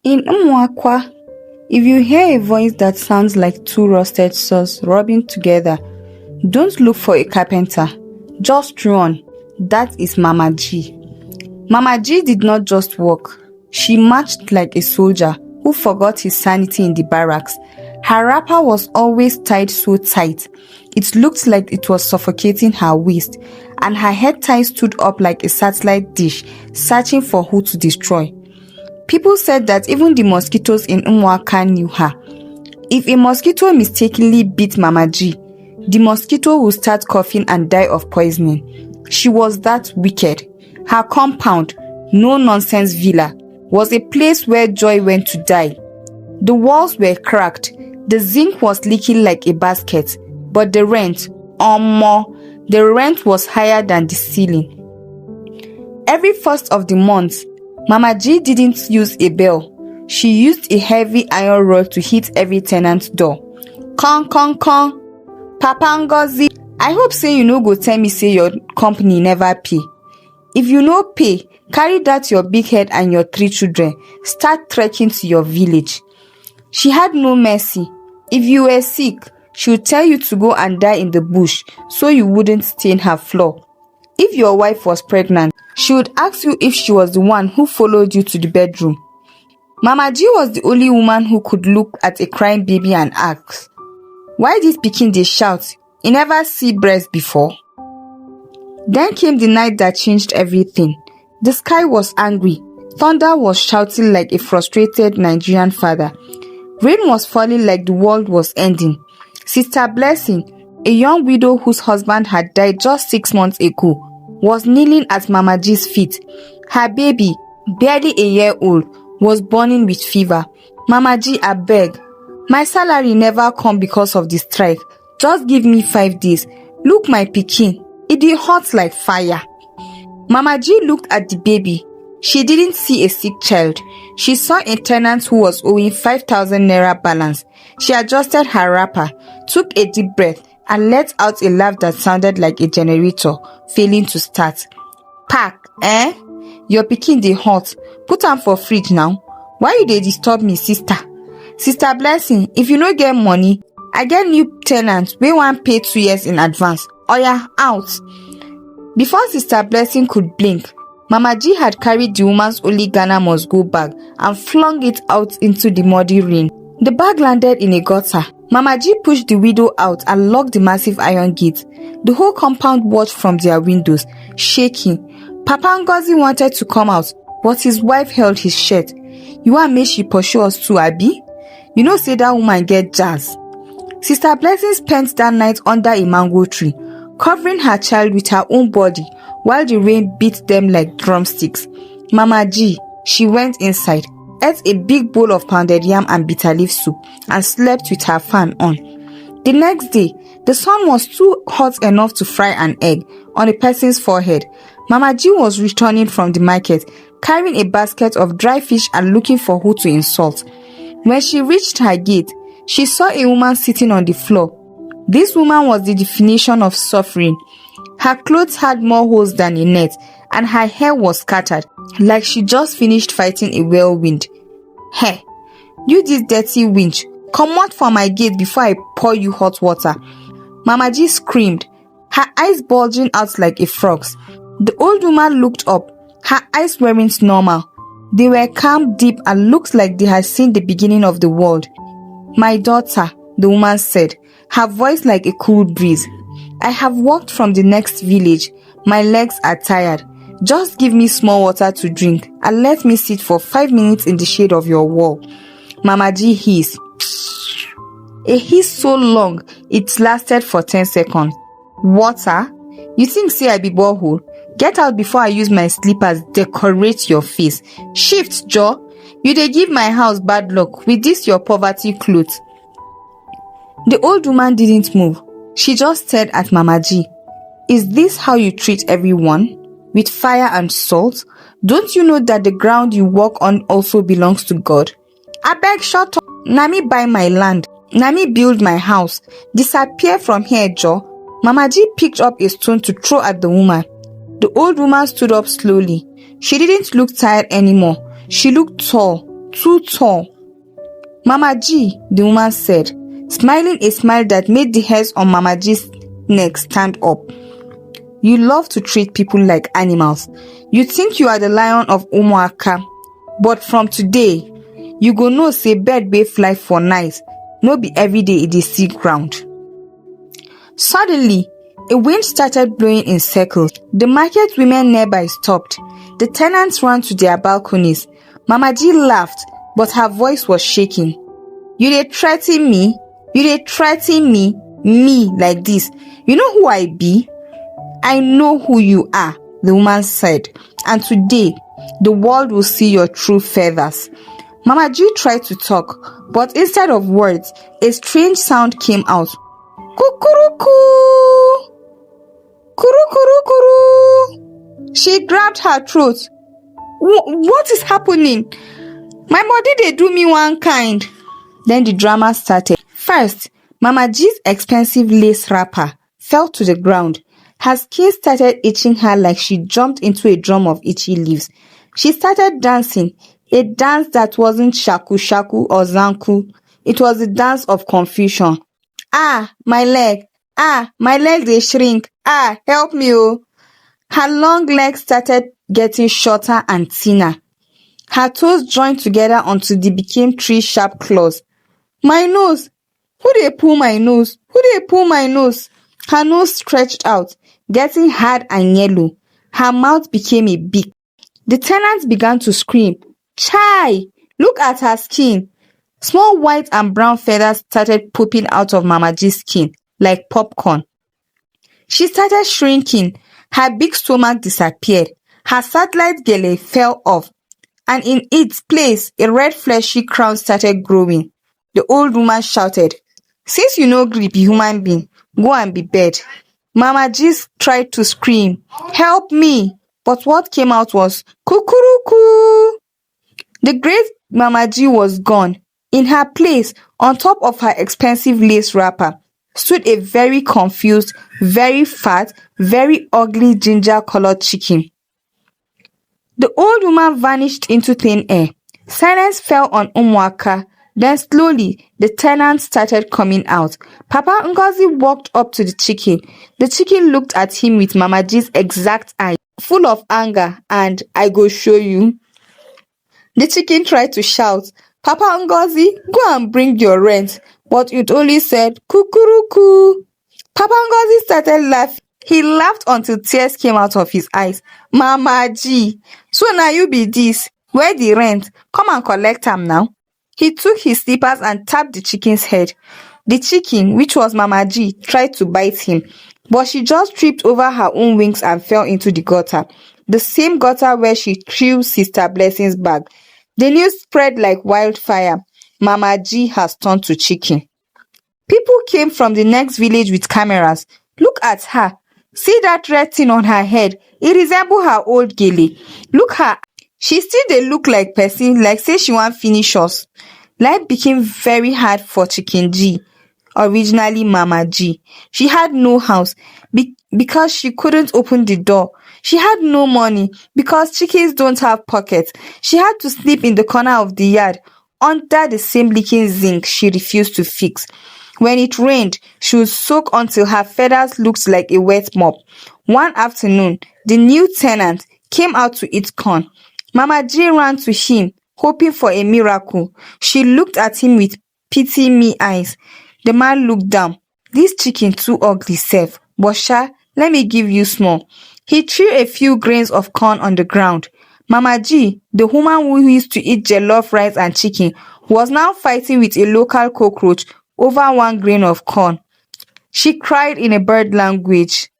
In Umwakwa, if you hear a voice that sounds like two rusted saws rubbing together, don't look for a carpenter. Just run. That is Mama G. Mama G did not just walk. She marched like a soldier who forgot his sanity in the barracks. Her wrapper was always tied so tight. It looked like it was suffocating her waist, and her head tie stood up like a satellite dish, searching for who to destroy. People said that even the mosquitoes in Umwaka knew her. If a mosquito mistakenly bit Mama G, the mosquito would start coughing and die of poisoning. She was that wicked. Her compound, no nonsense villa, was a place where joy went to die. The walls were cracked, the zinc was leaking like a basket, but the rent was higher than the ceiling. Every first of the month, Mama G didn't use a bell. She used a heavy iron rod to hit every tenant's door. Con, Papa Ngozi, I hope say you no go tell me say your company never pay. If you no pay, carry that your big head and your 3 children, start trekking to your village. She had no mercy. If you were sick, she would tell you to go and die in the bush so you wouldn't stain her floor. If your wife was pregnant, she would ask you if she was the one who followed you to the bedroom. Mama G was the only woman who could look at a crying baby and ask, "Why this pikin dey shout? You never see breast before?" Then came the night that changed everything. The sky was angry. Thunder was shouting like a frustrated Nigerian father. Rain was falling like the world was ending. Sister Blessing, a young widow whose husband had died just 6 months ago, was kneeling at Mama G's feet. Her baby, barely a year old, was burning with fever. "Mama G, I beg. My salary never come because of the strike. Just give me 5 days. Look my pikin. It dey hot like fire." Mama G looked at the baby. She didn't see a sick child. She saw a tenant who was owing 5,000 naira balance. She adjusted her wrapper, took a deep breath, and let out a laugh that sounded like a generator failing to start. "Pack, eh? Your pikin dey hot. Put am for fridge now. Why you dey disturb me, sister? Sister Blessing, if you no get money, I get new tenant wey wan pay 2 years in advance. Oya, out." Before Sister Blessing could blink, Mama G had carried the woman's only Ghana must go bag and flung it out into the muddy rain. The bag landed in a gutter. Mama G pushed the widow out and locked the massive iron gate. The whole compound watched from their windows, shaking. Papa Ngozi wanted to come out, but his wife held his shirt. "You want make she pursue us too, Abi? You know say that woman get jazz." Sister Blessing spent that night under a mango tree, covering her child with her own body while the rain beat them like drumsticks. Mama G, she went inside, ate a big bowl of pounded yam and bitter leaf soup, and slept with her fan on. The next day, the sun was too hot enough to fry an egg on a person's forehead. Mama G was returning from the market, carrying a basket of dry fish and looking for who to insult. When she reached her gate, she saw a woman sitting on the floor. This woman was the definition of suffering. Her clothes had more holes than a net, and her hair was scattered, like she just finished fighting a whirlwind. "Hey, you this dirty winch, come out from my gate before I pour you hot water." Mama G screamed, her eyes bulging out like a frog's. The old woman looked up. Her eyes weren't normal. They were calm, deep, and looked like they had seen the beginning of the world. "My daughter," the woman said, her voice like a cool breeze, "I have walked from the next village. My legs are tired. Just give me small water to drink and let me sit for 5 minutes in the shade of your wall." Mama G hissed. A hiss so long it lasted for 10 seconds. "Water? You think say I be borehole? Get out before I use my slippers decorate your face. Shift, Joe. You dey give my house bad luck with this your poverty clothes." The old woman didn't move. She just stared at Mama G. "Is this how you treat everyone? With fire and salt? Don't you know that the ground you walk on also belongs to God? Abeg, shut up. Na me buy my land. Na me build my house. Disappear from here, Joe." Mama G picked up a stone to throw at the woman. The old woman stood up slowly. She didn't look tired anymore. She looked tall, too tall. Mama G, the woman said, smiling a smile that made the hairs on Mama G's neck stand up. You love to treat people like animals. You think you are the lion of Umuaka. But from today, you go know say bird bay fly for night. No be every day it is see ground. Suddenly, a wind started blowing in circles. The market women nearby stopped. The tenants ran to their balconies. Mama G laughed, but her voice was shaking. You dey threaten me? You dey threaten me? Me like this? You know who I be? I know who you are, the woman said. And today, the world will see your true feathers. Mama G tried to talk, but instead of words, a strange sound came out. Kukuruku! Kurukurukuru! She grabbed her throat. What is happening? My body they do me one kind. Then the drama started. First, Mama G's expensive lace wrapper fell to the ground. Her skin started itching her like she jumped into a drum of itchy leaves. She started dancing, a dance that wasn't shaku shaku or zanku. It was a dance of confusion. Ah, my leg. Ah, my leg they shrink. Ah, help me oh. Her long legs started getting shorter and thinner. Her toes joined together until they became three sharp claws. My nose! Who they pull my nose? Who they pull my nose? Her nose stretched out, getting hard and yellow. Her mouth became a beak. The tenants began to scream. Chai! Look at her skin. Small white and brown feathers started popping out of Mama G's skin like popcorn. She started shrinking. Her big stomach disappeared. Her satellite gele fell off, and in its place, a red fleshy crown started growing. The old woman shouted, Since you no gree be human being, go and be bird. Mama G tried to scream, Help me! But what came out was, Kukuruku! The great Mama G was gone. In her place, on top of her expensive lace wrapper, stood a very confused, very fat, very ugly ginger-colored chicken. The old woman vanished into thin air. Silence fell on Umuaka. Then slowly, the tenants started coming out. Papa Ngozi walked up to the chicken. The chicken looked at him with Mama G's exact eye, full of anger and I go show you. The chicken tried to shout, Papa Ngozi, go and bring your rent. But it only said, Kukuruku. Papa Ngozi started laughing. He laughed until tears came out of his eyes. Mama G, so now you be this. Where the rent? Come and collect am now. He took his slippers and tapped the chicken's head. The chicken, which was Mama G, tried to bite him, but she just tripped over her own wings and fell into the gutter. The same gutter where she threw Sister Blessing's bag. The news spread like wildfire. Mama G has turned to chicken. People came from the next village with cameras. Look at her. See that red thing on her head? It resembles her old gele. Look her. She still dey look like person, like say she want finish us. Life became very hard for Chicken G, originally Mama G. She had no house because she couldn't open the door. She had no money because chickens don't have pockets. She had to sleep in the corner of the yard under the same leaking zinc she refused to fix. When it rained, she would soak until her feathers looked like a wet mop. One afternoon, the new tenant came out to eat corn. Mama G ran to him, hoping for a miracle. She looked at him with pity me eyes. The man looked down. This chicken too ugly sef, but sha, let me give you small. He threw a few grains of corn on the ground. Mama G, the woman who used to eat jollof rice and chicken, was now fighting with a local cockroach over 1 grain of corn. She cried in a bird language.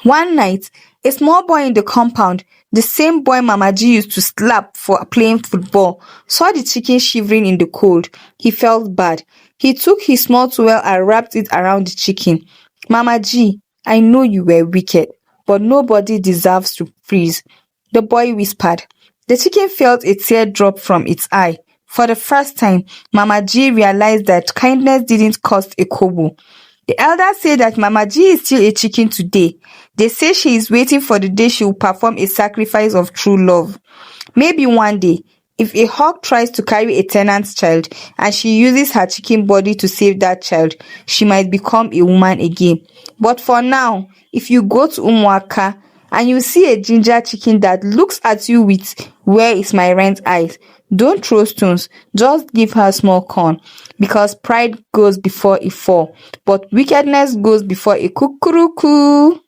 One night, a small boy in the compound, the same boy Mama G used to slap for playing football, saw the chicken shivering in the cold. He felt bad. He took his small towel and wrapped it around the chicken. Mama G, I know you were wicked, but nobody deserves to freeze. The boy whispered. The chicken felt a tear drop from its eye. For the first time, Mama G realized that kindness didn't cost a kobo. The elders say that Mama G is still a chicken today. They say she is waiting for the day she will perform a sacrifice of true love. Maybe one day, If a hawk tries to carry a tenant's child and she uses her chicken body to save that child, she might become a woman again. But for now, if you go to Umuaka and you see a ginger chicken that looks at you with "where is my rent" eyes, don't throw stones, just give her small corn, because pride goes before a fall, but wickedness goes before a kukuruku.